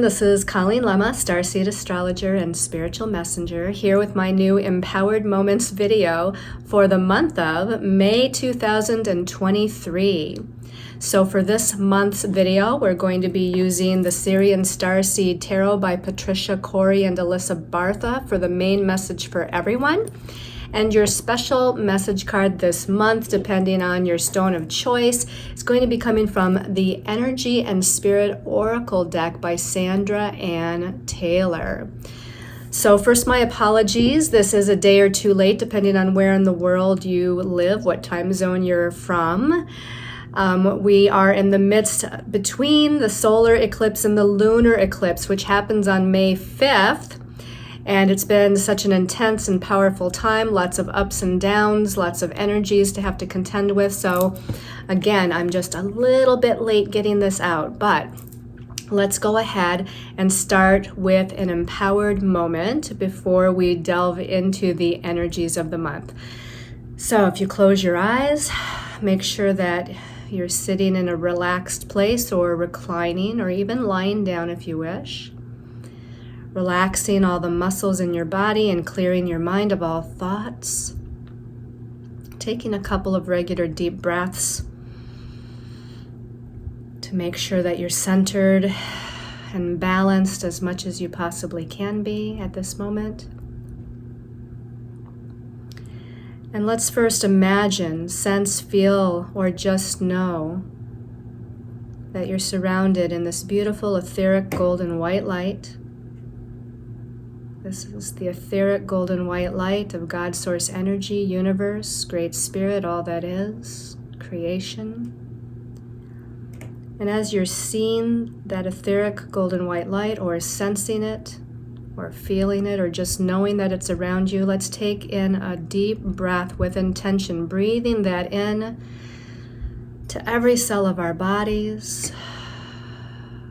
everyone, this is Colleen Lemma, Starseed Astrologer and Spiritual Messenger, here with my new Empowered Moments video for the month of May 2023. So for this month's video, we're going to be using the Sirian Star Seed Tarot by Patricia Corey and Alyssa Bartha for the main message for everyone. And your special message card this month, depending on your stone of choice, is going to be coming from the Energy and Spirit Oracle deck by Sandra Ann Taylor. So first, my apologies. This is a day or two late, depending on where in the world you live, what time zone you're from. We are in the midst between the solar eclipse and the lunar eclipse, which happens on May 5th. And it's been such an intense and powerful time, lots of ups and downs, lots of energies to have to contend with. So again, I'm just a little bit late getting this out, but let's go ahead and start with an empowered moment before we delve into the energies of the month. So if you close your eyes, make sure that you're sitting in a relaxed place or reclining or even lying down if you wish. Relaxing all the muscles in your body and clearing your mind of all thoughts. Taking a couple of regular deep breaths to make sure that you're centered and balanced as much as you possibly can be at this moment. And let's first imagine, sense, feel, or just know that you're surrounded in this beautiful etheric golden white light. This is the etheric golden white light of God, Source Energy, Universe, Great Spirit, all that is, creation. And as you're seeing that etheric golden white light, or sensing it, or feeling it, or just knowing that it's around you, let's take in a deep breath with intention, breathing that in to every cell of our bodies.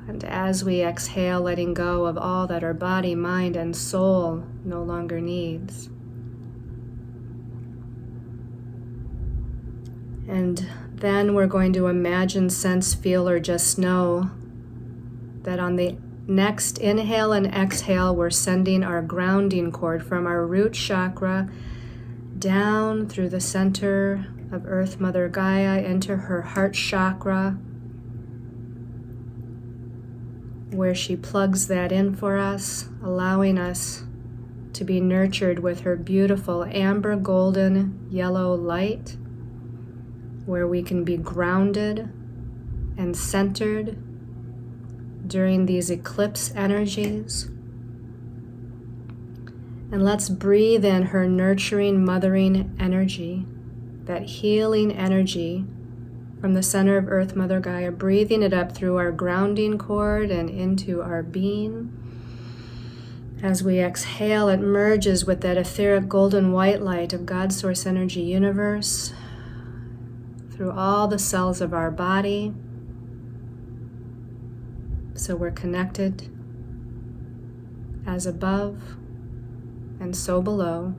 And as we exhale, letting go of all that our body, mind, and soul no longer needs. And then we're going to imagine, sense, feel, or just know that on the next inhale and exhale, we're sending our grounding cord from our root chakra down through the center of Earth Mother Gaia into her heart chakra, where she plugs that in for us, allowing us to be nurtured with her beautiful amber golden yellow light, where we can be grounded and centered during these eclipse energies. And let's breathe in her nurturing, mothering energy, that healing energy from the center of Earth Mother Gaia, breathing it up through our grounding cord and into our being. As we exhale, it merges with that etheric golden white light of God, Source Energy, Universe, through all the cells of our body. So we're connected as above and so below.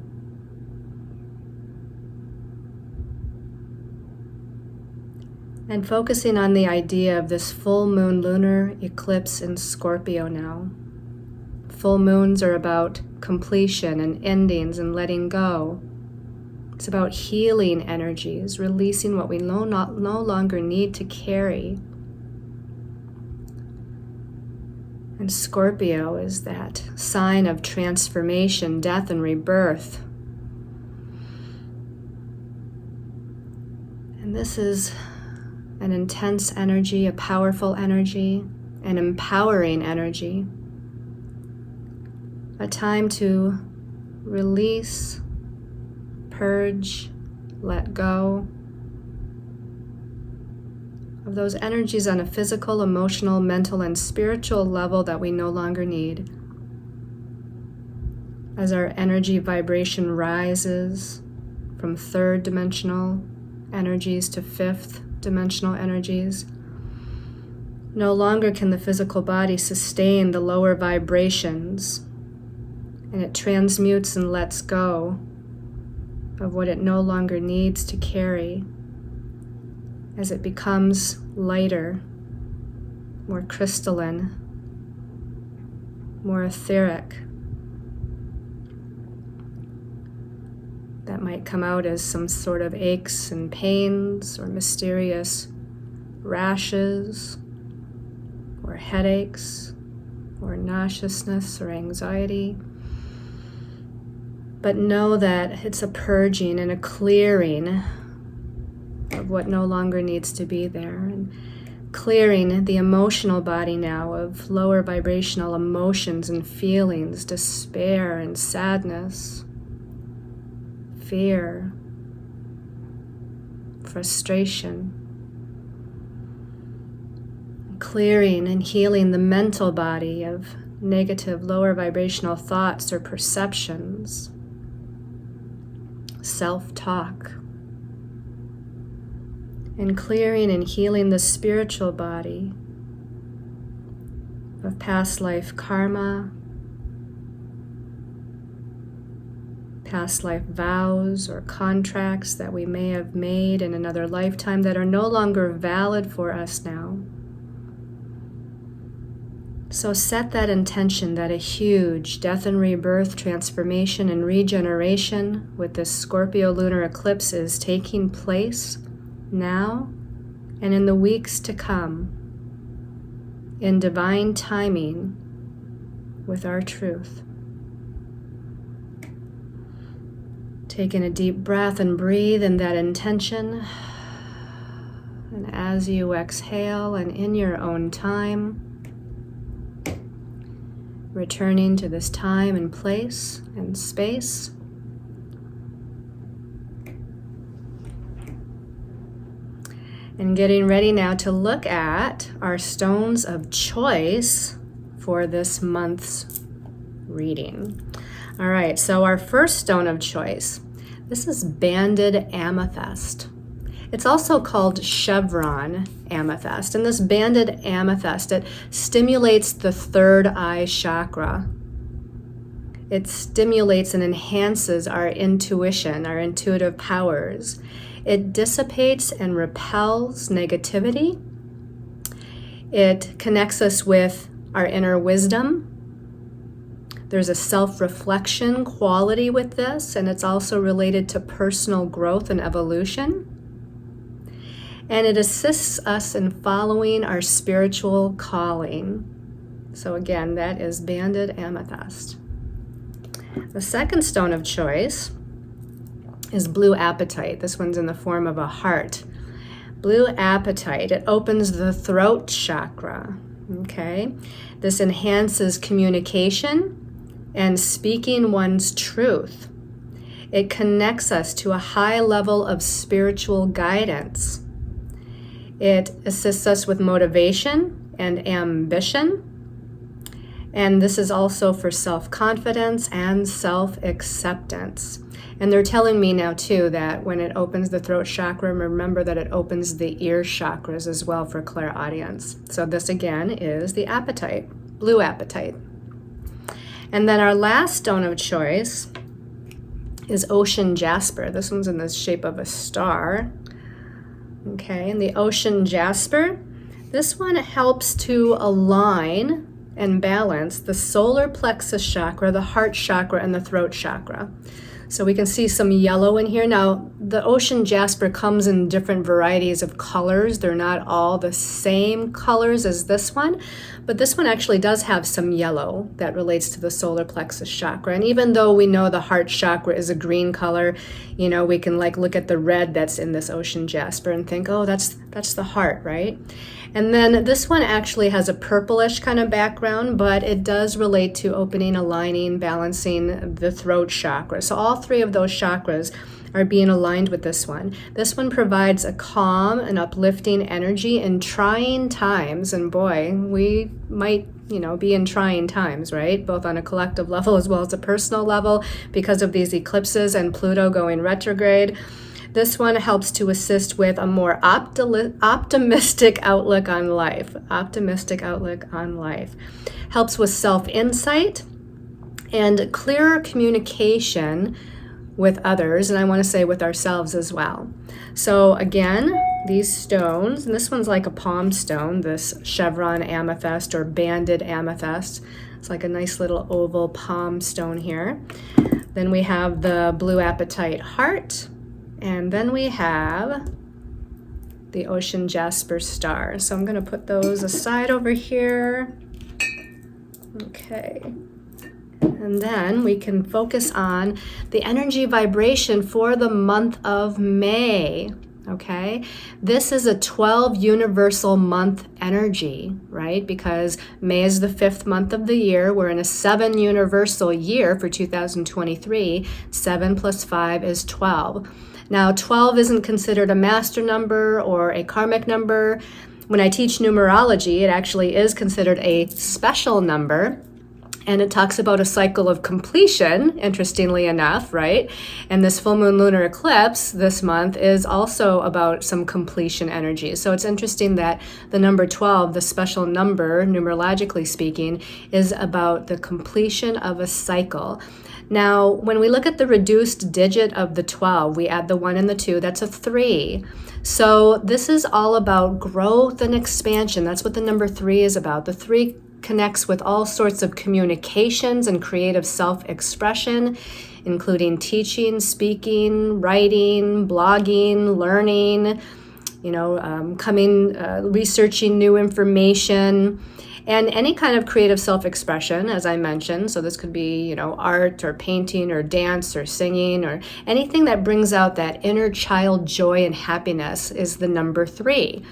And focusing on the idea of this full moon lunar eclipse in Scorpio now. Full moons are about completion and endings and letting go. It's about healing energies, releasing what we no longer need to carry. And Scorpio is that sign of transformation, death, and rebirth. And this is an intense energy, a powerful energy, an empowering energy. A time to release, purge, let go of those energies on a physical, emotional, mental, and spiritual level that we no longer need. As our energy vibration rises from third dimensional energies to fifth dimensional energies, no longer can the physical body sustain the lower vibrations, and it transmutes and lets go of what it no longer needs to carry as it becomes lighter, more crystalline, more etheric. That might come out as some sort of aches and pains or mysterious rashes or headaches or nauseousness or anxiety. But know that it's a purging and a clearing of what no longer needs to be there, and clearing the emotional body now of lower vibrational emotions and feelings, despair and sadness, fear, frustration. Clearing and healing the mental body of negative, lower vibrational thoughts or perceptions, self-talk. And clearing and healing the spiritual body of past life karma, past life vows or contracts that we may have made in another lifetime that are no longer valid for us now. So set that intention that a huge death and rebirth, transformation and regeneration with this Scorpio lunar eclipse is taking place now and in the weeks to come, in divine timing with our truth. Taking a deep breath and breathe in that intention. And as you exhale and in your own time, returning to this time and place and space. And getting ready now to look at our stones of choice for this month's reading. All right, so our first stone of choice, this is banded amethyst. It's also called chevron amethyst. And this banded amethyst, it stimulates the third eye chakra. It stimulates and enhances our intuition, our intuitive powers. It dissipates and repels negativity. It connects us with our inner wisdom. There's a self-reflection quality with this, and it's also related to personal growth and evolution. And it assists us in following our spiritual calling. So again, that is banded amethyst. The second stone of choice is blue apatite. This one's in the form of a heart. Blue apatite, it opens the throat chakra, okay? This enhances communication and speaking one's truth. It connects us to a high level of spiritual guidance. It assists us with motivation and ambition. And this is also for self-confidence and self-acceptance. And they're telling me now too that when it opens the throat chakra, remember that it opens the ear chakras as well for clairaudience. So this again is the apatite, blue apatite. And then our last stone of choice is ocean jasper. This one's in the shape of a star. Okay, and the ocean jasper, this one helps to align and balance the solar plexus chakra, the heart chakra, and the throat chakra. So we can see some yellow in here. Now, the ocean jasper comes in different varieties of colors. They're not all the same colors as this one, but this one actually does have some yellow that relates to the solar plexus chakra. And even though we know the heart chakra is a green color, you know, we can like look at the red that's in this ocean jasper and think, oh, that's the heart, right? And then this one actually has a purplish kind of background, but it does relate to opening, aligning, balancing the throat chakra. So all three of those chakras are being aligned with this one. This one provides a calm and uplifting energy in trying times. And boy, we might, be in trying times, right? Both on a collective level as well as a personal level because of these eclipses and Pluto going retrograde. This one helps to assist with a more optimistic outlook on life. Optimistic outlook on life. Helps with self-insight and clearer communication with others, and I want to say with ourselves as well. So again, these stones, and this one's like a palm stone, this chevron amethyst or banded amethyst. It's like a nice little oval palm stone here. Then we have the blue apatite heart. And then we have the ocean jasper star. So I'm going to put those aside over here. Okay. And then we can focus on the energy vibration for the month of May. Okay, this is a 12 universal month energy, right? Because May is the 5th month of the year. We're in a 7 universal year for 2023. 7 plus 5 is 12. Now, 12 isn't considered a master number or a karmic number. When I teach numerology, it actually is considered a special number. And it talks about a cycle of completion, interestingly enough, right? And this full moon lunar eclipse this month is also about some completion energy. So it's interesting that the number 12, the special number, numerologically speaking, is about the completion of a cycle. Now, when we look at the reduced digit of the 12, we add the 1 and the 2, that's a 3. So this is all about growth and expansion. That's what the number 3 is about. The 3 connects with all sorts of communications and creative self-expression, including teaching, speaking, writing, blogging, learning, researching new information, and any kind of creative self-expression, as I mentioned. So this could be, art or painting or dance or singing or anything that brings out that inner child joy and happiness is the number 3.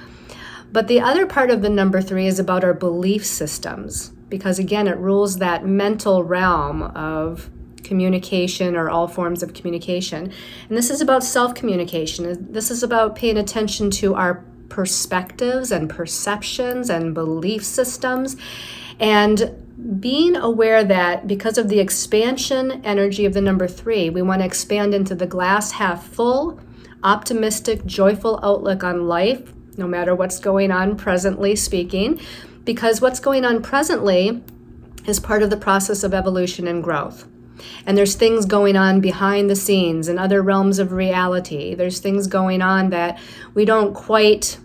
But the other part of the number 3 is about our belief systems, because again, it rules that mental realm of communication or all forms of communication. And this is about self-communication. This is about paying attention to our perspectives and perceptions and belief systems, and being aware that because of the expansion energy of the number 3, we want to expand into the glass half full, optimistic, joyful outlook on life, no matter what's going on presently speaking, because what's going on presently is part of the process of evolution and growth. And there's things going on behind the scenes in other realms of reality. There's things going on that we don't quite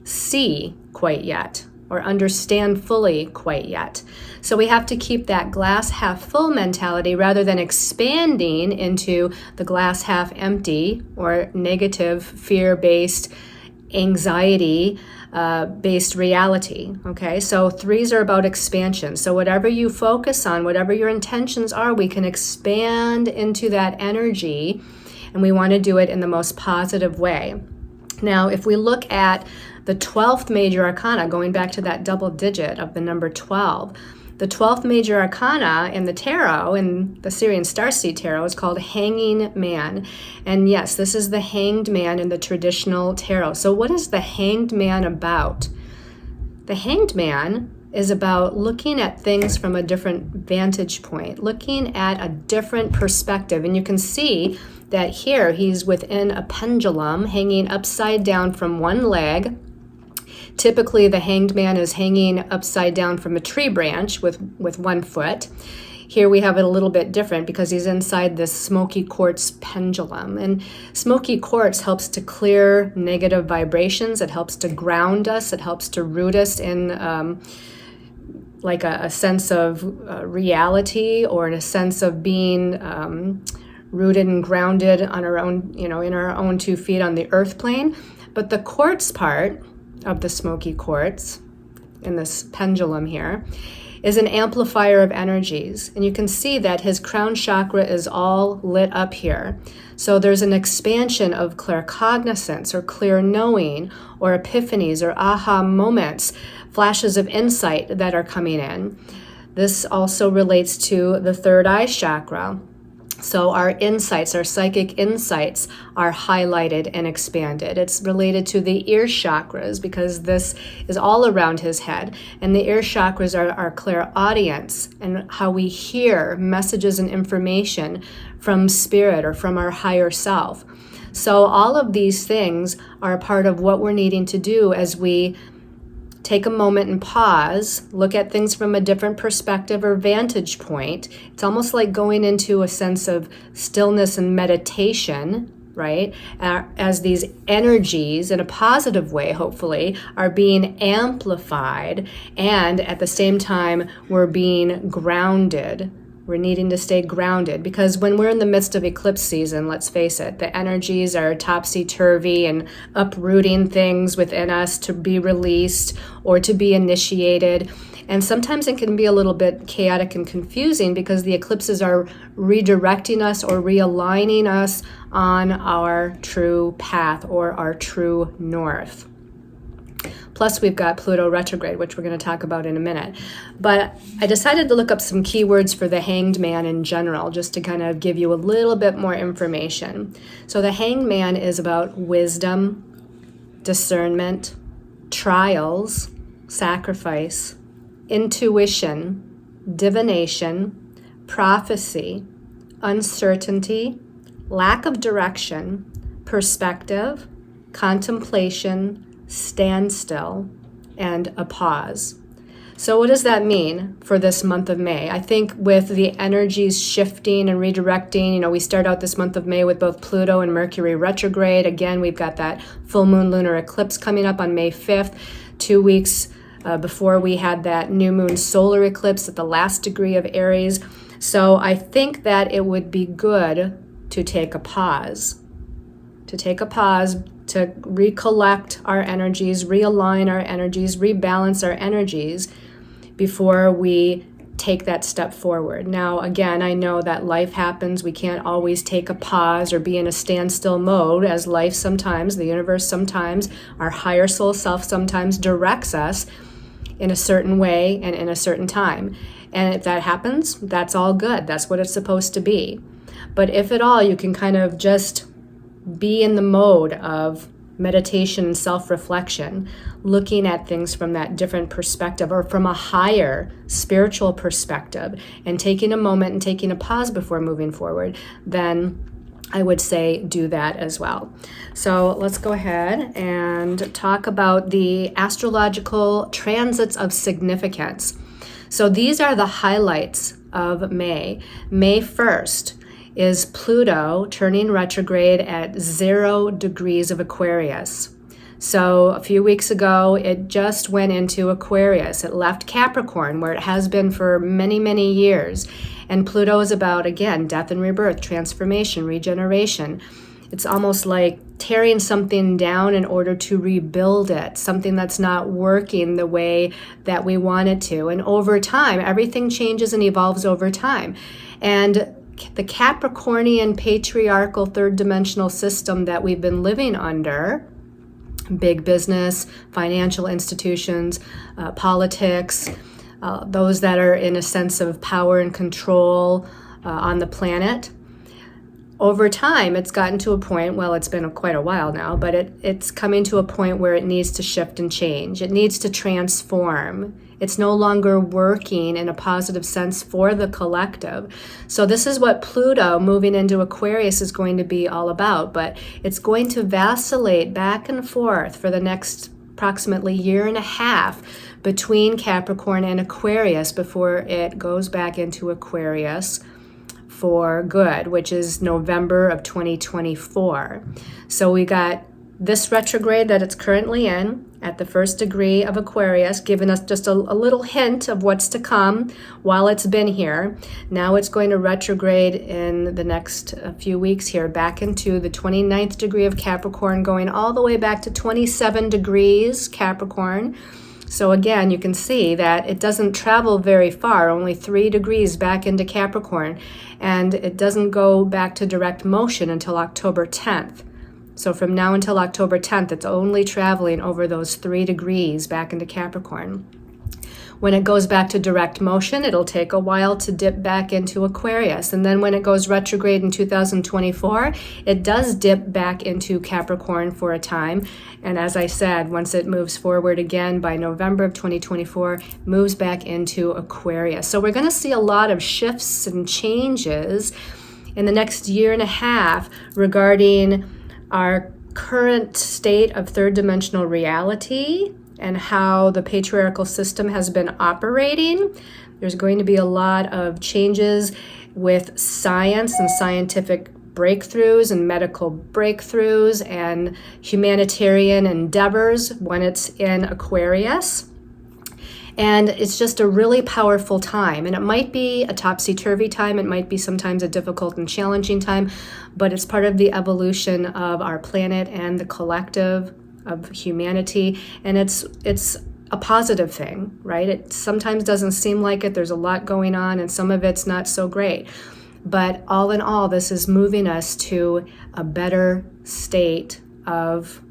see quite yet or understand fully quite yet. So we have to keep that glass half full mentality rather than expanding into the glass half empty or negative, fear-based, anxiety-based reality. Okay, so 3s are about expansion. So whatever you focus on, whatever your intentions are, we can expand into that energy, and we want to do it in the most positive way. Now, if we look at the 12th Major Arcana, going back to that double digit of the number 12, the 12th Major Arcana in the tarot, in the Sirian Star Seed Tarot, is called Hanging Man. And yes, this is the Hanged Man in the traditional tarot. So what is the Hanged Man about? The Hanged Man is about looking at things from a different vantage point, looking at a different perspective. And you can see that here he's within a pendulum hanging upside down from one leg. Typically, the Hanged Man is hanging upside down from a tree branch with one foot. Here we have it a little bit different because he's inside this smoky quartz pendulum. And smoky quartz helps to clear negative vibrations. It helps to ground us. It helps to root us in like a sense of reality, or in a sense of being rooted and grounded on our own, in our own 2 feet on the earth plane. But the quartz part of the smoky quartz in this pendulum here is an amplifier of energies. And you can see that his crown chakra is all lit up here. So there's an expansion of claircognizance or clear knowing or epiphanies or aha moments, flashes of insight that are coming in. This also relates to the third eye chakra. So our insights, our psychic insights, are highlighted and expanded. It's related to the ear chakras because this is all around his head. And the ear chakras are our clairaudience and how we hear messages and information from spirit or from our higher self. So all of these things are a part of what we're needing to do as we take a moment and pause, look at things from a different perspective or vantage point. It's almost like going into a sense of stillness and meditation, right? As these energies, in a positive way, hopefully, are being amplified, and at the same time, we're being grounded. We're needing to stay grounded, because when we're in the midst of eclipse season, let's face it, the energies are topsy-turvy and uprooting things within us to be released or to be initiated. And sometimes it can be a little bit chaotic and confusing because the eclipses are redirecting us or realigning us on our true path or our true north. Plus, we've got Pluto retrograde, which we're going to talk about in a minute. But I decided to look up some keywords for the Hanged Man in general, just to kind of give you a little bit more information. So the Hanged Man is about wisdom, discernment, trials, sacrifice, intuition, divination, prophecy, uncertainty, lack of direction, perspective, contemplation, standstill, and a pause. So what does that mean for this month of May? I think with the energies shifting and redirecting, we start out this month of May with both Pluto and Mercury retrograde. Again, we've got that full moon lunar eclipse coming up on May 5th, 2 weeks before we had that new moon solar eclipse at the last degree of Aries. So I think that it would be good to take a pause, to recollect our energies, realign our energies, rebalance our energies before we take that step forward. Now, again, I know that life happens. We can't always take a pause or be in a standstill mode, as life sometimes, the universe sometimes, our higher soul self sometimes directs us in a certain way and in a certain time. And if that happens, that's all good. That's what it's supposed to be. But if at all, you can kind of just be in the mode of meditation and self-reflection, looking at things from that different perspective or from a higher spiritual perspective, and taking a moment and taking a pause before moving forward, then I would say do that as well. So let's go ahead and talk about the astrological transits of significance. So these are the highlights of May. May 1st is Pluto turning retrograde at 0 degrees of Aquarius. So a few weeks ago, it just went into Aquarius. It left Capricorn, where it has been for many, many years. And Pluto is about, again, death and rebirth, transformation, regeneration. It's almost like tearing something down in order to rebuild it, something that's not working the way that we want it to. And over time, everything changes and evolves over time. And the Capricornian patriarchal third dimensional system that we've been living under, big business, financial institutions, politics, those that are in a sense of power and control on the planet, over time it's gotten to a point, well, it's been quite a while now, but it's coming to a point where it needs to shift and change. It needs to transform. It's no longer working in a positive sense for the collective. So this is what Pluto moving into Aquarius is going to be all about, but it's going to vacillate back and forth for the next approximately year and a half between Capricorn and Aquarius before it goes back into Aquarius for good, which is November of 2024. So we got this retrograde that it's currently in at the 1st degree of Aquarius, giving us just a little hint of what's to come while it's been here. Now it's going to retrograde in the next few weeks here back into the 29th degree of Capricorn, going all the way back to 27 degrees Capricorn. So again, you can see that it doesn't travel very far, only 3 degrees back into Capricorn, and it doesn't go back to direct motion until October 10th. So from now until October 10th, it's only traveling over those 3 degrees back into Capricorn. When it goes back to direct motion, it'll take a while to dip back into Aquarius. And then when it goes retrograde in 2024, it does dip back into Capricorn for a time. And as I said, once it moves forward again by November of 2024, moves back into Aquarius. So we're going to see a lot of shifts and changes in the next year and a half regarding our current state of third dimensional reality and how the patriarchal system has been operating. There's going to be a lot of changes with science and scientific breakthroughs and medical breakthroughs and humanitarian endeavors when it's in Aquarius. And it's just a really powerful time. And it might be a topsy-turvy time. It might be sometimes a difficult and challenging time, but it's part of the evolution of our planet and the collective of humanity. And it's a positive thing, right? It sometimes doesn't seem like it. There's a lot going on, and some of it's not so great. But all in all, this is moving us to a better state of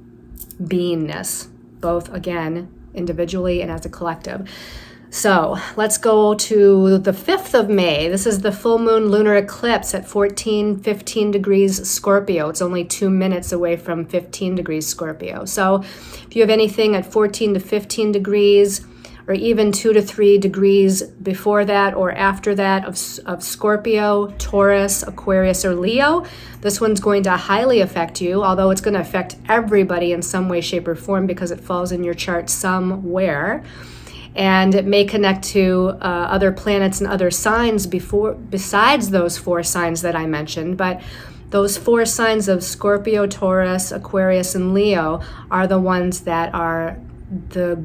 beingness, both, again, individually and as a collective. So let's go to the 5th of May. This is the full moon lunar eclipse at 15 degrees Scorpio. It's only 2 minutes away from 15 degrees Scorpio. So if you have anything at 14 to 15 degrees, or even 2 to 3 degrees before that or after that of Scorpio, Taurus, Aquarius, or Leo, this one's going to highly affect you, although it's going to affect everybody in some way, shape, or form because it falls in your chart somewhere. And it may connect to other planets and other signs besides those 4 signs that I mentioned. But those 4 signs of Scorpio, Taurus, Aquarius, and Leo are the ones that are the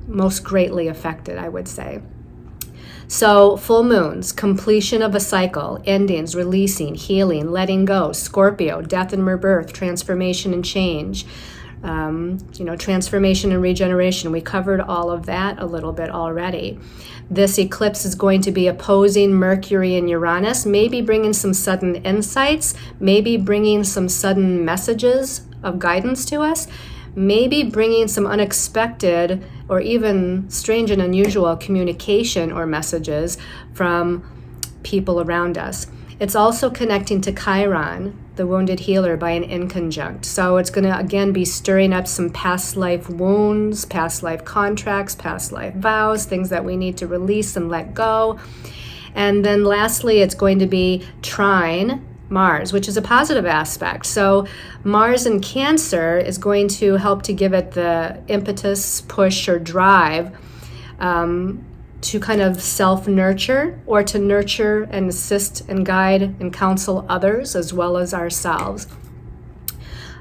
most greatly affected, I would say. So full moons, completion of a cycle, endings, releasing, healing, letting go, Scorpio, death and rebirth, transformation and change, transformation and regeneration. We covered all of that a little bit already. This eclipse is going to be opposing Mercury and Uranus, maybe bringing some sudden insights, maybe bringing some sudden messages of guidance to us, maybe bringing some unexpected or even strange and unusual communication or messages from people around us. It's also connecting to Chiron, the wounded healer, by an inconjunct. So it's going to, again, be stirring up some past life wounds, past life contracts, past life vows, things that we need to release and let go. And then lastly, it's going to be trine Mars, which is a positive aspect. So Mars in Cancer is going to help to give it the impetus, push, or drive to kind of self-nurture or to nurture and assist and guide and counsel others as well as ourselves.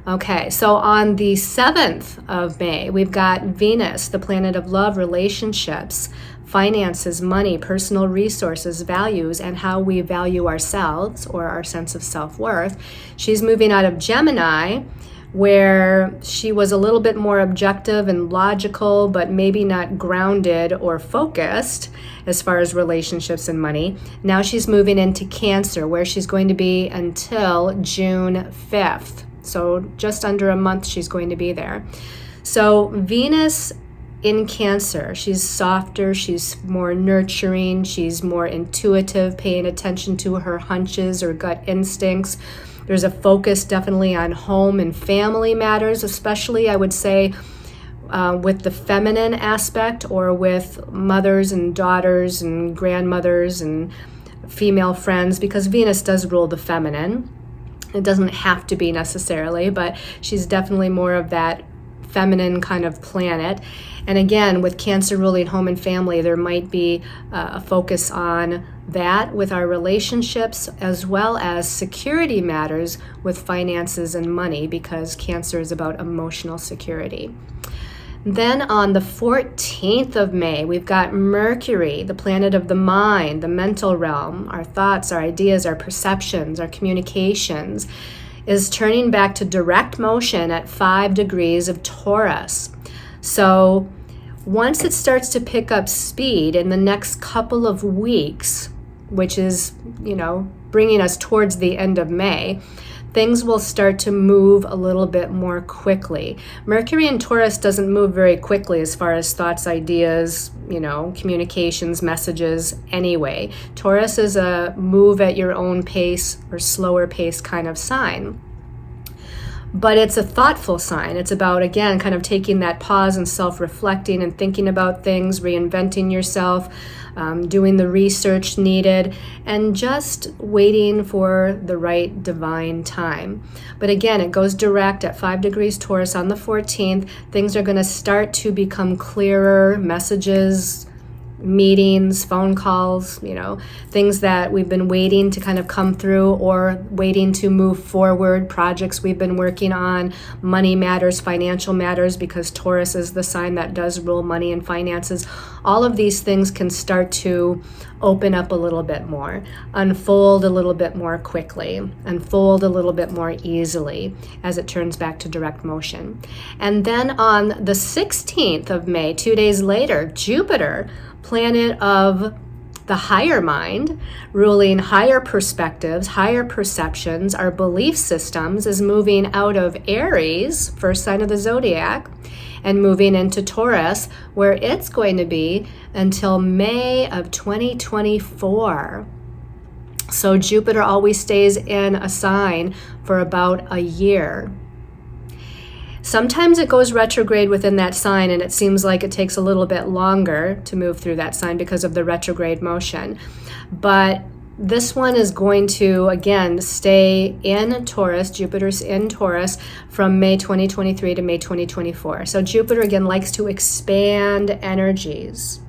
Okay, so on the 7th of May, we've got Venus, the planet of love, relationships, finances, money, personal resources, values, and how we value ourselves or our sense of self-worth. She's moving out of Gemini, where she was a little bit more objective and logical, but maybe not grounded or focused as far as relationships and money. Now she's moving into Cancer, where she's going to be until June 5th. So just under a month she's going to be there. So Venus in Cancer, she's softer, she's more nurturing, she's more intuitive, paying attention to her hunches or gut instincts. There's a focus definitely on home and family matters, especially I would say with the feminine aspect or with mothers and daughters and grandmothers and female friends, because Venus does rule the feminine. It doesn't have to be necessarily, but she's definitely more of that feminine kind of planet. And again, with Cancer ruling home and family, there might be a focus on that with our relationships, as well as security matters with finances and money, because Cancer is about emotional security. Then on the 14th of May, we've got Mercury, the planet of the mind, the mental realm, our thoughts, our ideas, our perceptions, our communications, is turning back to direct motion at 5 degrees of Taurus. So once it starts to pick up speed in the next couple of weeks, which is, bringing us towards the end of May, things will start to move a little bit more quickly. Mercury in Taurus doesn't move very quickly as far as thoughts, ideas, communications, messages anyway. Taurus is a move at your own pace or slower pace kind of sign. But it's a thoughtful sign. It's about, again, kind of taking that pause and self-reflecting and thinking about things, reinventing yourself, doing the research needed, and just waiting for the right divine time. But again, it goes direct at 5 degrees Taurus on the 14th. Things are going to start to become clearer, messages, meetings, phone calls, things that we've been waiting to kind of come through or waiting to move forward, projects we've been working on, money matters, financial matters, because Taurus is the sign that does rule money and finances. All of these things can start to open up a little bit more, unfold a little bit more quickly, unfold a little bit more easily as it turns back to direct motion. And then on the 16th of May, 2 days later, Jupiter, planet of the higher mind, ruling higher perspectives, higher perceptions, our belief systems, is moving out of Aries, first sign of the zodiac, and moving into Taurus, where it's going to be until May of 2024. So Jupiter always stays in a sign for about a year. Sometimes it goes retrograde within that sign, and it seems like it takes a little bit longer to move through that sign because of the retrograde motion. But this one is going to, again, stay in Taurus. Jupiter's in Taurus from May 2023 to May 2024. So Jupiter, again, likes to expand energies.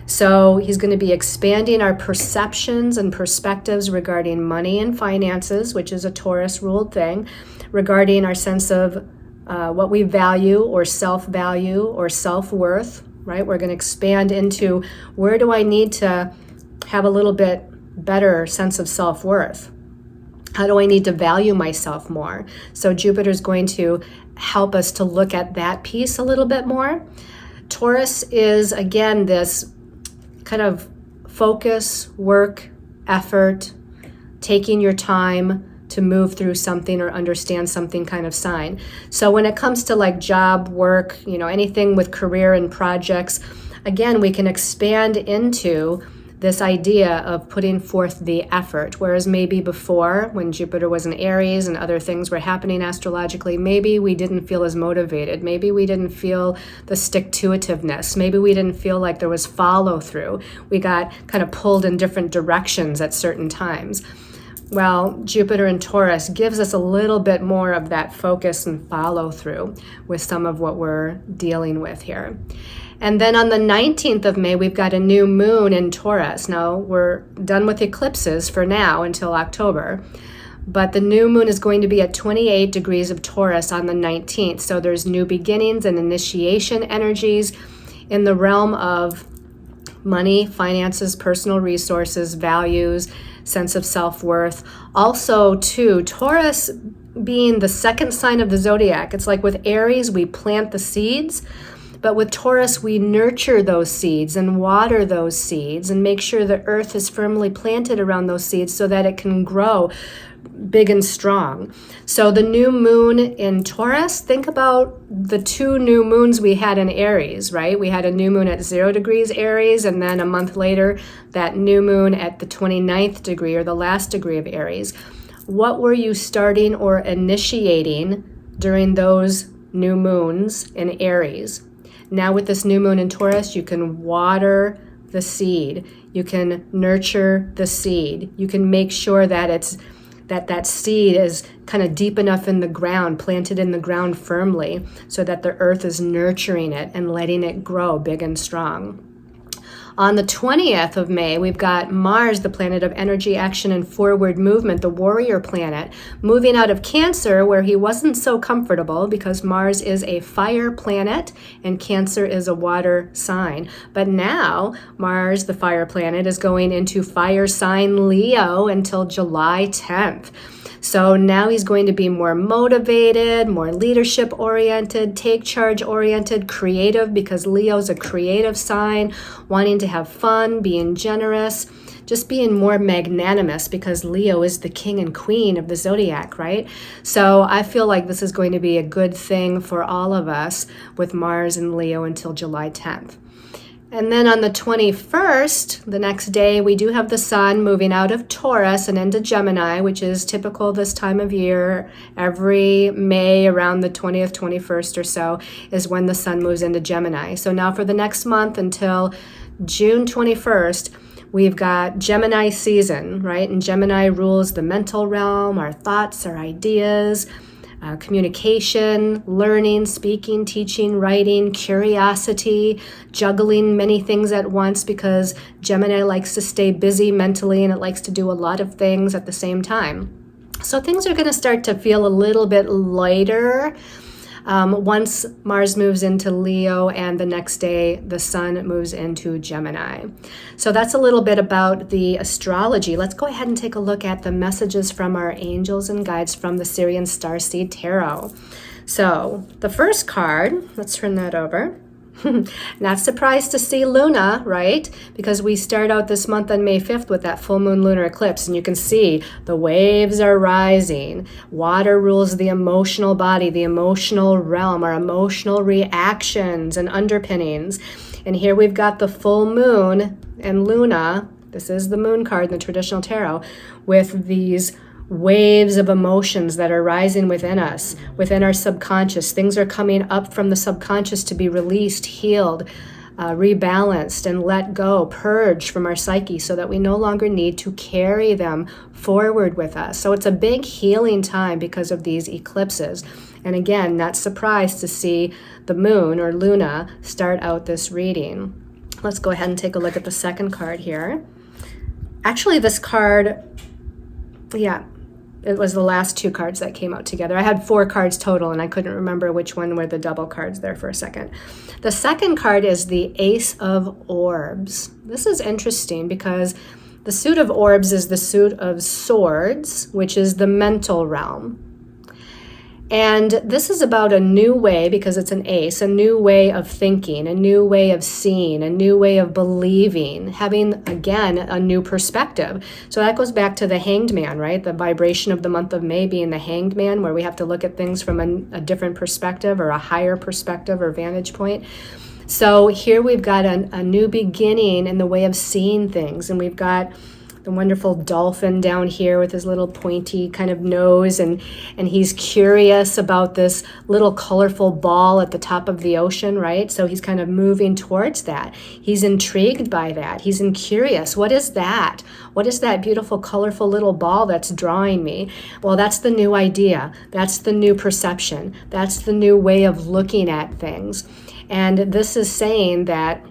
So he's going to be expanding our perceptions and perspectives regarding money and finances, which is a Taurus-ruled thing, regarding our sense of what we value or self-value or self-worth, right? We're going to expand into, where do I need to have a little bit better sense of self-worth? How do I need to value myself more? So Jupiter's going to help us to look at that piece a little bit more. Taurus is, again, this kind of focus, work, effort, taking your time to move through something or understand something kind of sign. So when it comes to like job, work, anything with career and projects, again, we can expand into this idea of putting forth the effort. Whereas maybe before, when Jupiter was in Aries and other things were happening astrologically, maybe we didn't feel as motivated. Maybe we didn't feel the stick-to-itiveness. Maybe we didn't feel like there was follow-through. We got kind of pulled in different directions at certain times. Well, Jupiter in Taurus gives us a little bit more of that focus and follow-through with some of what we're dealing with here. And then on the 19th of May, we've got a new moon in Taurus. Now, we're done with eclipses for now until October, but the new moon is going to be at 28 degrees of Taurus on the 19th. So there's new beginnings and initiation energies in the realm of money, finances, personal resources, values, sense of self-worth. Also, too, Taurus being the second sign of the zodiac, it's like with Aries, we plant the seeds. But with Taurus, we nurture those seeds and water those seeds and make sure the earth is firmly planted around those seeds so that it can grow big and strong. So the new moon in Taurus, think about the two new moons we had in Aries, right? We had a new moon at 0 degrees Aries, and then a month later, that new moon at the 29th degree or the last degree of Aries. What were you starting or initiating during those new moons in Aries? Now with this new moon in Taurus, you can water the seed. You can nurture the seed. You can make sure that that seed is kind of deep enough in the ground, planted in the ground firmly, so that the earth is nurturing it and letting it grow big and strong. On the 20th of May, we've got Mars, the planet of energy, action, and forward movement, the warrior planet, moving out of Cancer, where he wasn't so comfortable because Mars is a fire planet and Cancer is a water sign. But now, Mars, the fire planet, is going into fire sign Leo until July 10th. So now he's going to be more motivated, more leadership-oriented, take charge-oriented, creative, because Leo's a creative sign, wanting to have fun, being generous, just being more magnanimous, because Leo is the king and queen of the zodiac, right? So I feel like this is going to be a good thing for all of us with Mars and Leo until July 10th. And then on the 21st, the next day, we do have the sun moving out of Taurus and into Gemini, which is typical this time of year. Every May around the 20th, 21st or so is when the sun moves into Gemini. So now for the next month until June 21st, we've got Gemini season, right? And Gemini rules the mental realm, our thoughts, our ideas, communication, learning, speaking, teaching, writing, curiosity, juggling many things at once, because Gemini likes to stay busy mentally and it likes to do a lot of things at the same time. So things are going to start to feel a little bit lighter once Mars moves into Leo and the next day the Sun moves into Gemini. So that's a little bit about the astrology. Let's go ahead and take a look at the messages from our angels and guides from the Sirian Star Seed Tarot. So the first card, let's turn that over. Not surprised to see Luna, right? Because we start out this month on May 5th with that full moon lunar eclipse, and you can see the waves are rising. Water rules the emotional body, the emotional realm, our emotional reactions and underpinnings. And here we've got the full moon and Luna. This is the moon card in the traditional tarot, with these waves of emotions that are rising within us, within our subconscious. Things are coming up from the subconscious to be released, healed, rebalanced, and let go, purged from our psyche, so that we no longer need to carry them forward with us. So it's a big healing time because of these eclipses. And again, not surprised to see the moon or Luna start out this reading. Let's go ahead and take a look at the second card here. Actually, this card, it was the last two cards that came out together. I had 4 cards total, and I couldn't remember which one were the double cards there for a second. The second card is the Ace of Orbs. This is interesting because the suit of orbs is the suit of swords, which is the mental realm. And this is about a new way, because it's an ace, a new way of thinking, a new way of seeing, a new way of believing, having, again, a new perspective. So that goes back to the Hanged Man, right? The vibration of the month of May being the Hanged Man, where we have to look at things from a different perspective, or a higher perspective or vantage point. So here we've got a new beginning in the way of seeing things, and we've got the wonderful dolphin down here with his little pointy kind of nose, and he's curious about this little colorful ball at the top of the ocean, right? So he's kind of moving towards that. He's intrigued by that. He's curious. What is that? What is that beautiful, colorful little ball that's drawing me? Well, that's the new idea. That's the new perception. That's the new way of looking at things. And this is saying that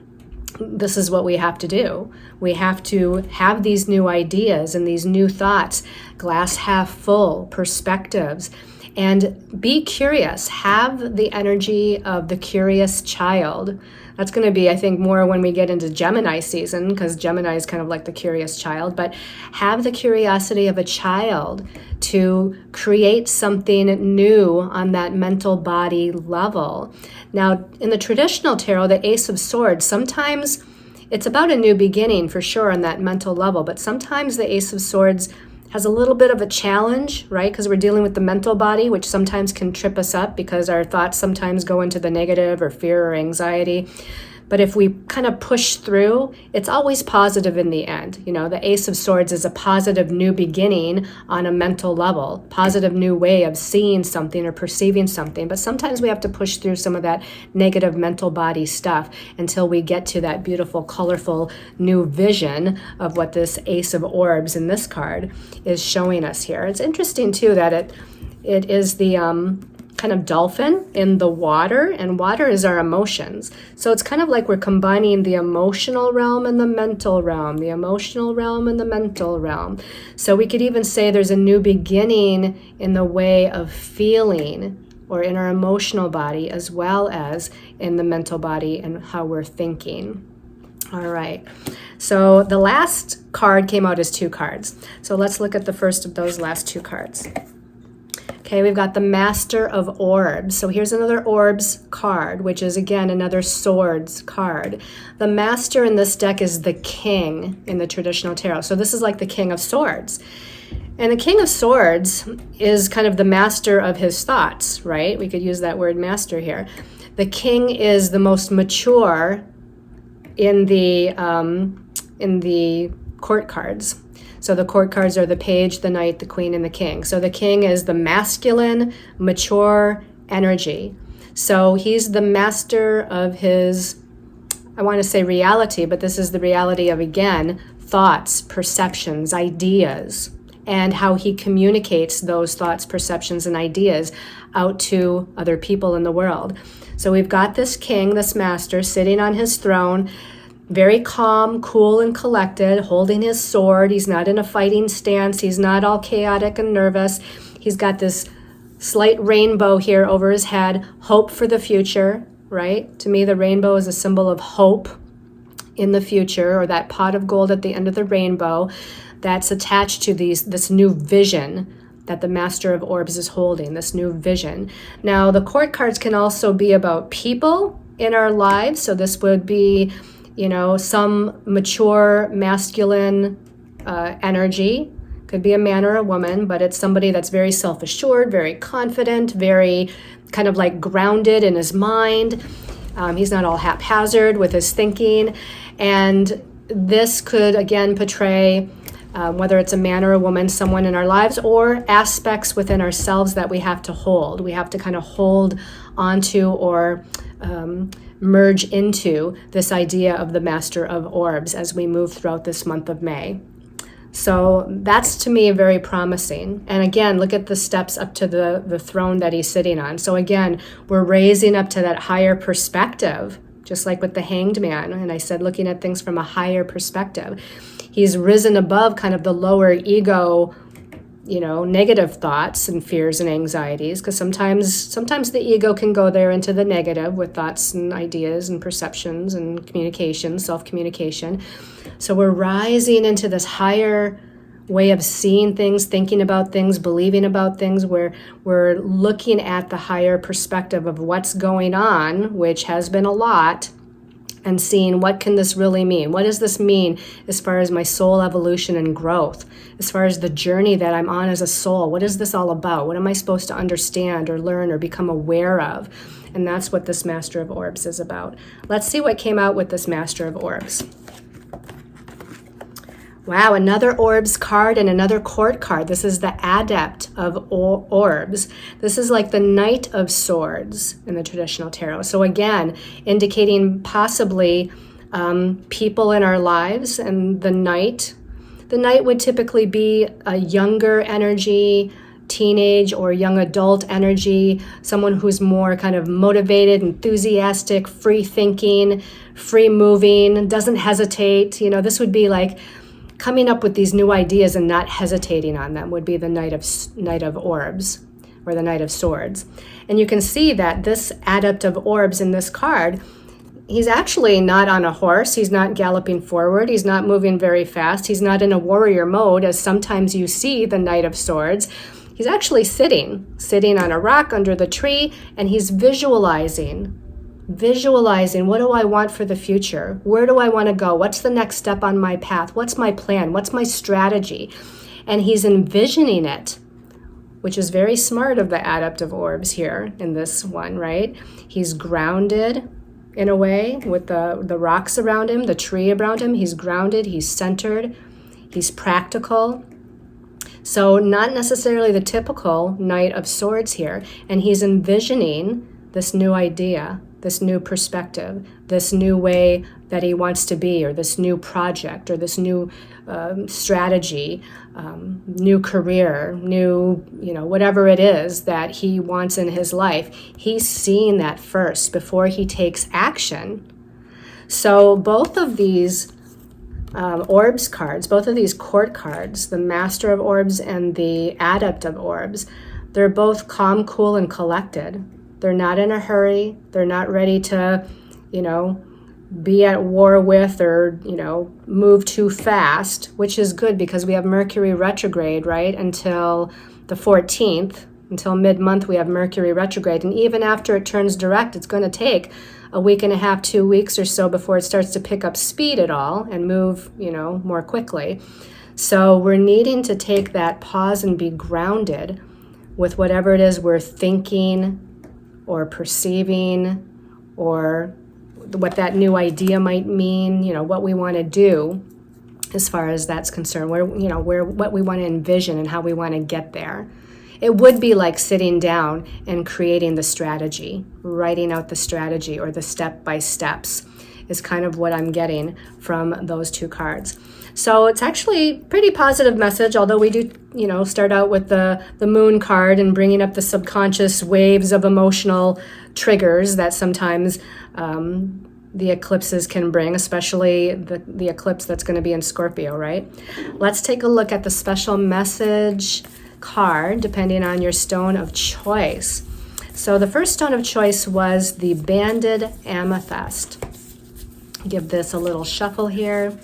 this is what we have to do. We have to have these new ideas and these new thoughts, glass half full perspectives, and be curious. Have the energy of the curious child. That's going to be, I think, more when we get into Gemini season, because Gemini is kind of like the curious child, but have the curiosity of a child to create something new on that mental body level. Now, in the traditional tarot, the Ace of Swords, sometimes it's about a new beginning for sure on that mental level, but sometimes the Ace of Swords has a little bit of a challenge, right? Because we're dealing with the mental body, which sometimes can trip us up because our thoughts sometimes go into the negative or fear or anxiety. But if we kind of push through, it's always positive in the end. You know, the Ace of Swords is a positive new beginning on a mental level, positive new way of seeing something or perceiving something. But sometimes we have to push through some of that negative mental body stuff until we get to that beautiful, colorful new vision of what this Ace of Orbs in this card is showing us here. It's interesting too that it is the kind of dolphin in the water, and water is our emotions. So it's kind of like we're combining the emotional realm and the mental realm, the emotional realm and the mental realm. So we could even say there's a new beginning in the way of feeling, or in our emotional body, as well as in the mental body and how we're thinking. All right. So the last card came out as 2 cards. So let's look at the first of those last 2 cards. Okay, we've got the Master of Orbs. So here's another Orbs card, which is, again, another Swords card. The Master in this deck is the King in the traditional tarot. So this is like the King of Swords. And the King of Swords is kind of the master of his thoughts, right? We could use that word master here. The King is the most mature in the court cards. So the court cards are the Page, the Knight, the Queen, and the King. So the King is the masculine, mature energy. So he's the master of his, I want to say reality, but this is the reality of, again, thoughts, perceptions, ideas, and how he communicates those thoughts, perceptions, and ideas out to other people in the world. So we've got this king, this master, sitting on his throne, very calm, cool, and collected, holding his sword. He's not in a fighting stance. He's not all chaotic and nervous. He's got this slight rainbow here over his head, hope for the future, right? To me, the rainbow is a symbol of hope in the future, or that pot of gold at the end of the rainbow that's attached to this new vision that the Master of Orbs is holding, this new vision. Now, the court cards can also be about people in our lives. So this would be, some mature masculine energy. Could be a man or a woman, but it's somebody that's very self-assured, very confident, very kind of like grounded in his mind. He's not all haphazard with his thinking. And this could, again, portray whether it's a man or a woman, someone in our lives, or aspects within ourselves that we have to hold. We have to kind of hold onto or merge into this idea of the Master of Orbs as we move throughout this month of May. So that's, to me, very promising. And again, look at the steps up to the throne that he's sitting on. So again, we're raising up to that higher perspective, just like with the Hanged Man. And I said, looking at things from a higher perspective. He's risen above kind of the lower ego, negative thoughts and fears and anxieties, because sometimes the ego can go there into the negative with thoughts and ideas and perceptions and communication, self-communication. So we're rising into this higher way of seeing things, thinking about things, believing about things, where we're looking at the higher perspective of what's going on, which has been a lot, and seeing what can this really mean? What does this mean as far as my soul evolution and growth? As far as the journey that I'm on as a soul, what is this all about? What am I supposed to understand or learn or become aware of? And that's what this Master of Orbs is about. Let's see what came out with this Master of Orbs. Wow, another Orbs card and another Court card. This is the Adept of Orbs. This is like the Knight of Swords in the traditional tarot. So again, indicating possibly people in our lives. And the Knight would typically be a younger energy, teenage or young adult energy, someone who's more kind of motivated, enthusiastic, free-thinking, free-moving, doesn't hesitate. This would be like coming up with these new ideas and not hesitating on them would be the Knight of Orbs, or the Knight of Swords. And you can see that this Adept of Orbs in this card, he's actually not on a horse. He's not galloping forward. He's not moving very fast. He's not in a warrior mode, as sometimes you see the Knight of Swords. He's actually sitting on a rock under the tree, and he's visualizing what do I want for the future? Where do I want to go? What's the next step on my path? What's my plan? What's my strategy? And he's envisioning it, which is very smart of the Adept of Orbs here in this one, right? He's grounded in a way with the rocks around him, the tree around him. He's grounded, he's centered, he's practical. So not necessarily the typical Knight of Swords here. And he's envisioning this new idea, this new perspective, this new way that he wants to be, or this new project, or this new strategy, new career, new, whatever it is that he wants in his life. He's seeing that first before he takes action. So both of these Orbs cards, both of these Court cards, the Master of Orbs and the Adept of Orbs, they're both calm, cool, and collected. They're not in a hurry. They're not ready to, be at war with or, move too fast, which is good because we have Mercury retrograde, right? Until the 14th, until mid-month, we have Mercury retrograde. And even after it turns direct, it's going to take a week and a half, 2 weeks or so before it starts to pick up speed at all and move, more quickly. So we're needing to take that pause and be grounded with whatever it is we're thinking or perceiving, or what that new idea might mean, what we want to do as far as that's concerned, what we want to envision and how we want to get there. It would be like sitting down and creating the strategy, writing out the strategy or the step-by-steps. is kind of what I'm getting from those two cards. So it's actually pretty positive message, although we do, start out with the moon card and bringing up the subconscious waves of emotional triggers that sometimes the eclipses can bring, especially the eclipse that's going to be in Scorpio, right? Let's take a look at the special message card, depending on your stone of choice. So the first stone of choice was the Banded Amethyst. Give this a little shuffle here.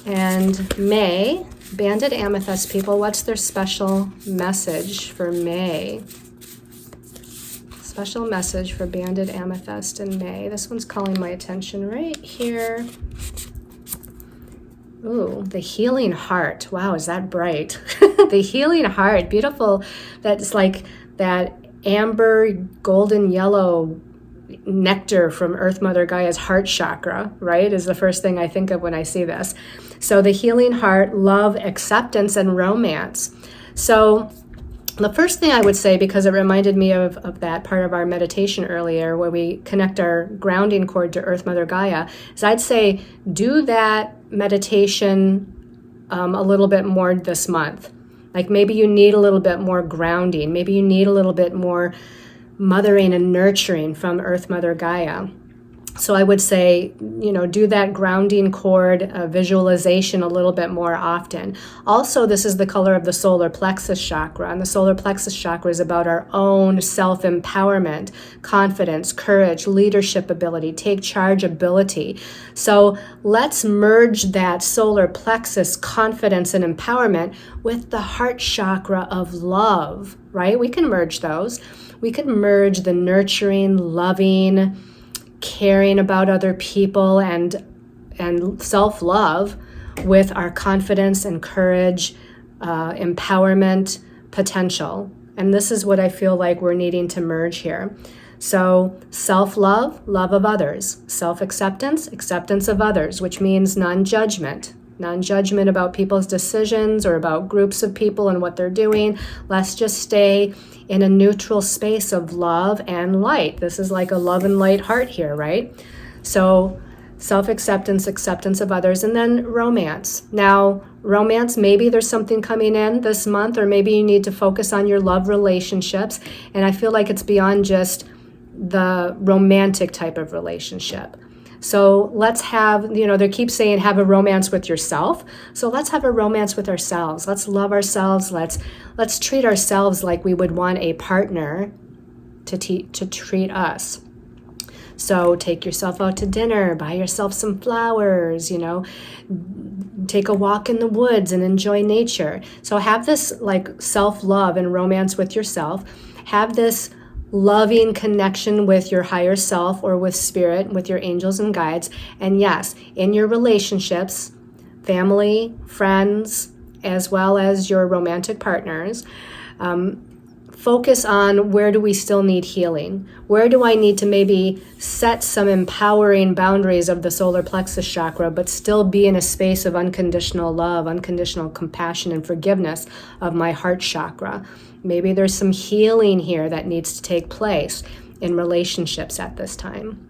And May, Banded Amethyst people, what's their special message for May? Special message for Banded Amethyst in May. This one's calling my attention right here. Ooh, the Healing Heart. Wow, is that bright? The Healing Heart, beautiful. That's like that amber, golden yellow nectar from Earth Mother Gaia's heart chakra, right? Is the first thing I think of when I see this. So the Healing Heart, love, acceptance, and romance. So the first thing I would say, because it reminded me of that part of our meditation earlier where we connect our grounding cord to Earth Mother Gaia, is I'd say do that meditation a little bit more this month. Like maybe you need a little bit more grounding. Maybe you need a little bit more mothering and nurturing from Earth Mother Gaia. So I would say, do that grounding cord visualization a little bit more often. Also, this is the color of the solar plexus chakra, and the solar plexus chakra is about our own self-empowerment, confidence, courage, leadership ability, take charge ability. So let's merge that solar plexus confidence and empowerment with the heart chakra of love, right? We can merge those. We can merge the nurturing, loving, caring about other people and self-love with our confidence and courage, empowerment, potential. And this is what I feel like we're needing to merge here. So self-love, love of others, self-acceptance, acceptance of others, which means non-judgment about people's decisions or about groups of people and what they're doing. Let's just stay in a neutral space of love and light. This is like a love and light heart here, right? So self-acceptance, acceptance of others, and then romance. Now, romance, maybe there's something coming in this month, or maybe you need to focus on your love relationships. And I feel like it's beyond just the romantic type of relationship. So let's have, they keep saying have a romance with yourself. So let's have a romance with ourselves. Let's love ourselves. Let's treat ourselves like we would want a partner to treat us. So take yourself out to dinner, buy yourself some flowers, take a walk in the woods and enjoy nature. So have this like self-love and romance with yourself. Have this loving connection with your higher self or with spirit, with your angels and guides. And yes, in your relationships, family, friends, as well as your romantic partners, focus on where do we still need healing? Where do I need to maybe set some empowering boundaries of the solar plexus chakra, but still be in a space of unconditional love, unconditional compassion, and forgiveness of my heart chakra? Maybe there's some healing here that needs to take place in relationships at this time.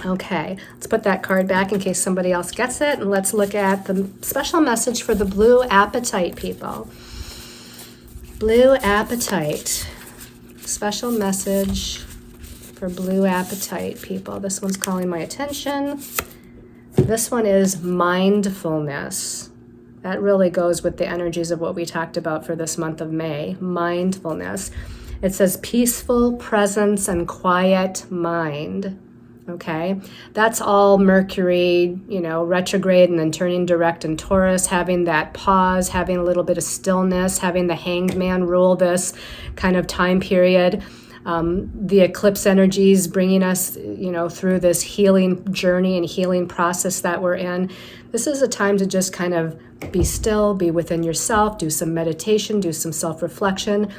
Okay, let's put that card back in case somebody else gets it, and let's look at the special message for the Blue Apatite people. Blue Apatite. Special message for Blue Apatite people. This one's calling my attention. This one is mindfulness. That really goes with the energies of what we talked about for this month of May. Mindfulness. It says peaceful presence and quiet mind. Okay, that's all Mercury, retrograde and then turning direct in Taurus, having that pause, having a little bit of stillness, having the Hanged Man rule this kind of time period. The eclipse energies bringing us, through this healing journey and healing process that we're in. This is a time to just kind of be still, be within yourself, do some meditation, do some self-reflection,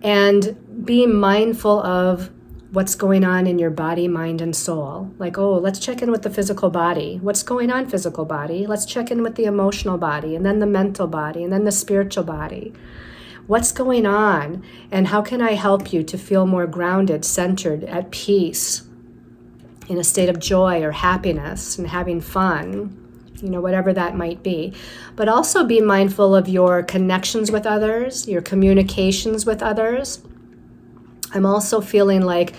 and be mindful of what's going on in your body, mind, and soul. Like, let's check in with the physical body. What's going on, physical body? Let's check in with the emotional body, and then the mental body, and then the spiritual body. What's going on, and how can I help you to feel more grounded, centered, at peace? in a state of joy or happiness and having fun, whatever that might be. But also be mindful of your connections with others, your communications with others. I'm also feeling like,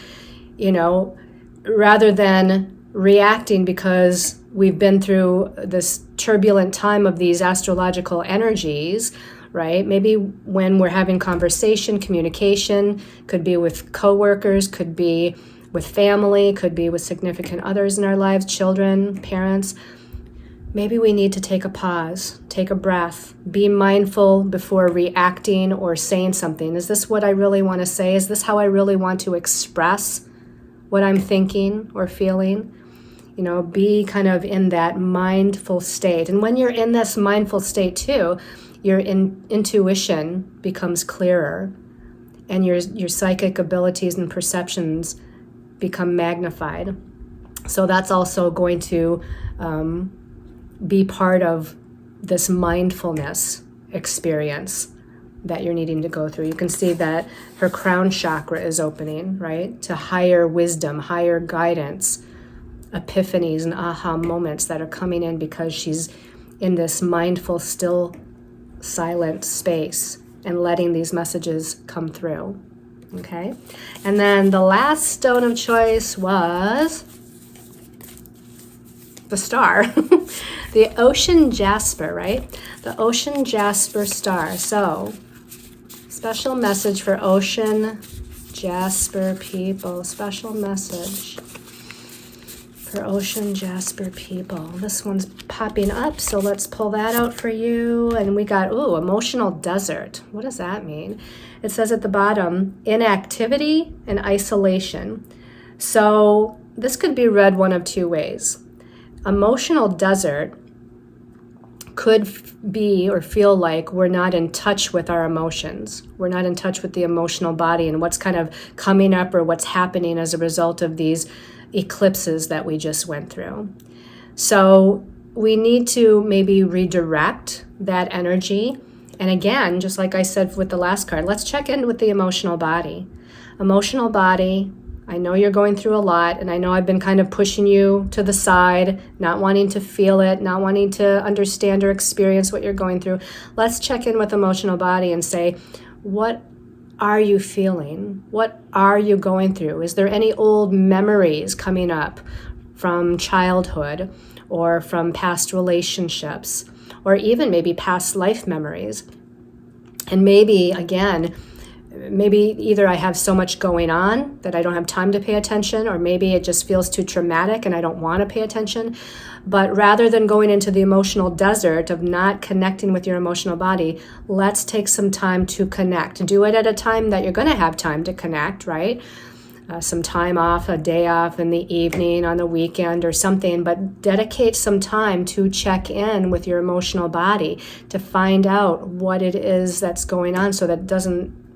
rather than reacting because we've been through this turbulent time of these astrological energies, right? Maybe when we're having conversation, communication, could be with coworkers, could be with family, could be with significant others in our lives, children, parents. Maybe we need to take a pause, take a breath, be mindful before reacting or saying something. Is this what I really want to say? Is this how I really want to express what I'm thinking or feeling? Be kind of in that mindful state. And when you're in this mindful state too, your intuition becomes clearer, and your psychic abilities and perceptions become magnified. So that's also going to be part of this mindfulness experience that you're needing to go through. You can see that her crown chakra is opening, right? To higher wisdom, higher guidance, epiphanies and aha moments that are coming in because she's in this mindful, still, silent space and letting these messages come through. Okay? And then the last stone of choice was the star. The ocean jasper, right? The ocean jasper star. So, special message for ocean jasper people. Special message for ocean jasper people. This one's popping up, so let's pull that out for you. And we got, emotional desert. What does that mean? It says at the bottom, inactivity and isolation. So this could be read one of two ways. Emotional desert could be or feel like we're not in touch with our emotions. We're not in touch with the emotional body and what's kind of coming up or what's happening as a result of these eclipses that we just went through. So we need to maybe redirect that energy. And again, just like I said with the last card, let's check in with the emotional body. Emotional body, I know you're going through a lot, and I know I've been kind of pushing you to the side, not wanting to feel it, not wanting to understand or experience what you're going through. Let's check in with emotional body and say, what are you feeling? What are you going through? Is there any old memories coming up from childhood or from past relationships, or even maybe past life memories? And maybe, again, maybe either I have so much going on that I don't have time to pay attention, or maybe it just feels too traumatic and I don't want to pay attention. But rather than going into the emotional desert of not connecting with your emotional body, let's take some time to connect. Do it at a time that you're going to have time to connect, right? Some time off, a day off in the evening, on the weekend or something, but dedicate some time to check in with your emotional body to find out what it is that's going on so that it doesn't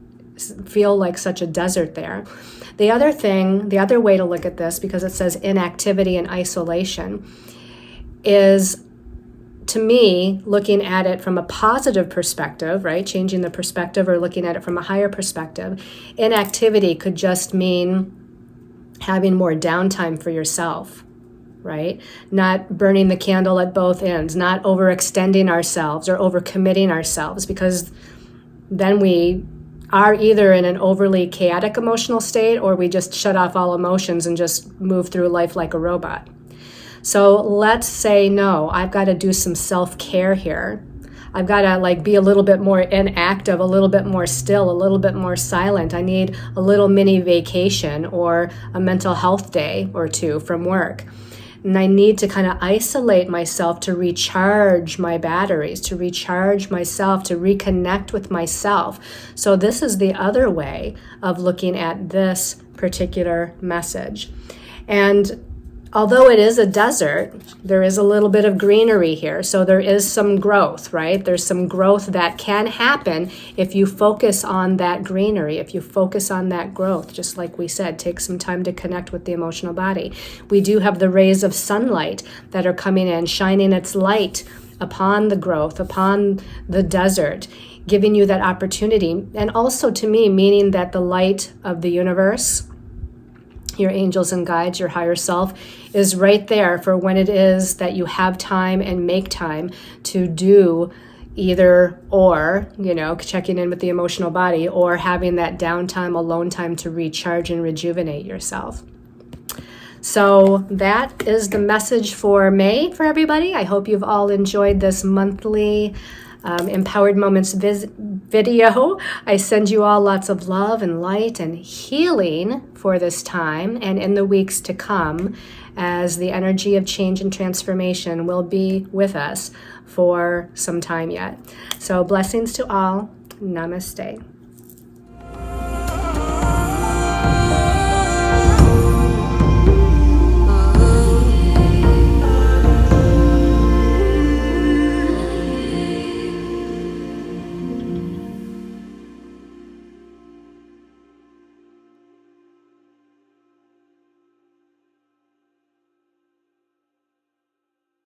feel like such a desert there. The other way to look at this, because it says inactivity and isolation, is, to me, looking at it from a positive perspective, right? Changing the perspective or looking at it from a higher perspective. Inactivity could just mean having more downtime for yourself, right? Not burning the candle at both ends, not overextending ourselves or overcommitting ourselves, because then we are either in an overly chaotic emotional state or we just shut off all emotions and just move through life like a robot. So let's say, no, I've got to do some self-care here. I've got to be a little bit more inactive, a little bit more still, a little bit more silent. I need a little mini vacation or a mental health day or two from work. And I need to kind of isolate myself to recharge my batteries, to recharge myself, to reconnect with myself. So this is the other way of looking at this particular message. And although it is a desert, there is a little bit of greenery here. So there is some growth, right? There's some growth that can happen if you focus on that greenery, if you focus on that growth. Just like we said, take some time to connect with the emotional body. We do have the rays of sunlight that are coming in, shining its light upon the growth, upon the desert, giving you that opportunity. And also, to me, meaning that the light of the universe, your angels and guides, your higher self, is right there for when it is that you have time and make time to do either or, you know, checking in with the emotional body or having that downtime, alone time to recharge and rejuvenate yourself. So that is the message for May for everybody. I hope you've all enjoyed this monthly Empowered Moments video. I send you all lots of love and light and healing for this time and in the weeks to come, as the energy of change and transformation will be with us for some time yet. So blessings to all. Namaste.